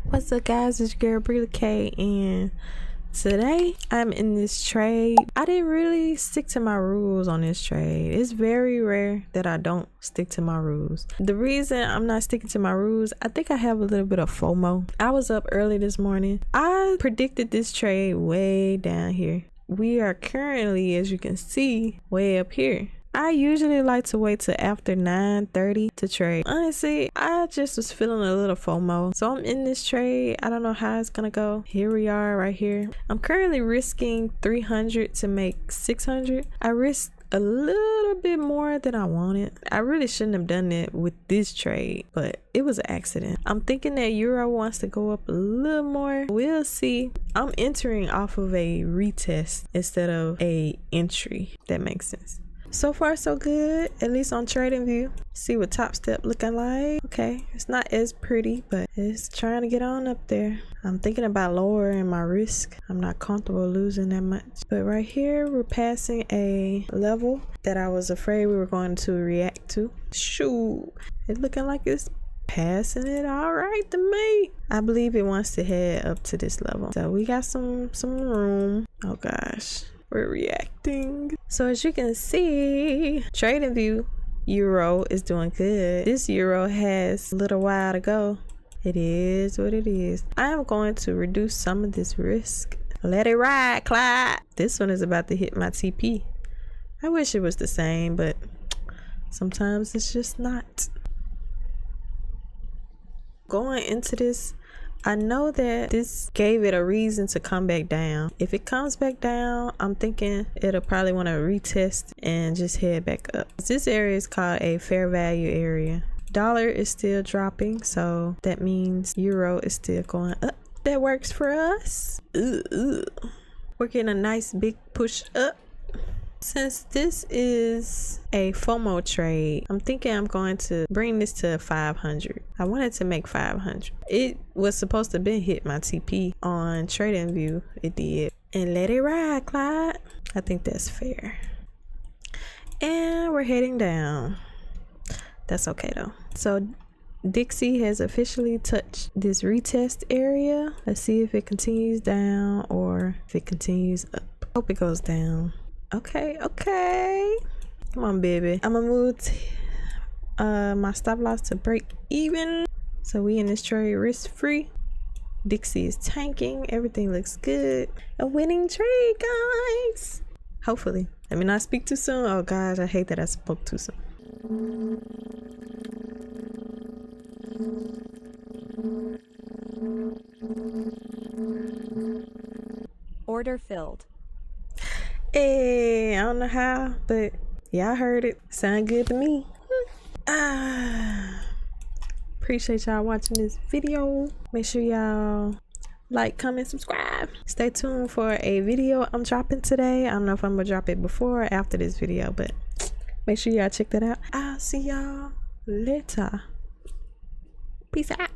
What's up, guys? It's your girl Brilla K, and today I'm in this trade. I didn't really stick to my rules on this trade. It's very rare that I don't stick to my rules. The reason I'm not sticking to my rules, I think I have a little bit of FOMO. I was up early this morning. I predicted this trade way down here. We are currently, as you can see, way up here. I usually like to wait till after 9:30 to trade. Honestly, I just was feeling a little FOMO. So I'm in this trade. I don't know how it's gonna go. Here we are right here. I'm currently risking 300 to make 600. I risked a little bit more than I wanted. I really shouldn't have done it with this trade, but it was an accident. I'm thinking that Euro wants to go up a little more. We'll see. I'm entering off of a retest instead of a entry. That makes sense. So far so good, at least on TradingView. See what Topstep looking like. Okay, it's not as pretty, but it's trying to get on up there. I'm thinking about lowering my risk. I'm not comfortable losing that much. But right here, we're passing a level that I was afraid we were going to react to. Shoot, it's looking like it's passing it all right to me. I believe it wants to head up to this level. So we got some room. Oh gosh. We're reacting. So as you can see, TradingView Euro is doing good. This Euro has a little while to go. It is what it is. I am going to reduce some of this risk. Let it ride, Clyde. This one is about to hit my TP. I wish it was the same, but sometimes it's just not. Going into this, I know that this gave it a reason to come back down. If it comes back down, I'm thinking it'll probably want to retest and just head back up. This area is called a fair value area. Dollar is still dropping, so that means Euro is still going up. That works for us. We're getting a nice big push up. Since this is a FOMO trade, I'm thinking I'm going to bring this to 500. I wanted to make 500. It was supposed to be hit my TP on TradingView. It did. And let it ride, Clyde. I think that's fair. And we're heading down. That's okay though. So Dixie has officially touched this retest area. Let's see if it continues down or if it continues up. Hope it goes down. Okay. Come on, baby. I'm gonna move my stop loss to break even. So we in this trade risk free. Dixie is tanking. Everything looks good. A winning trade, guys. Hopefully. Let me not speak too soon. Oh gosh, I hate that I spoke too soon. Order filled. Hey, I don't know how, but y'all heard it. Sound good to me. Appreciate y'all watching this video. Make sure y'all like, comment, subscribe. Stay tuned for a video I'm dropping today. I don't know if I'm gonna drop it before or after this video, but make sure y'all check that out. I'll see y'all later. Peace out.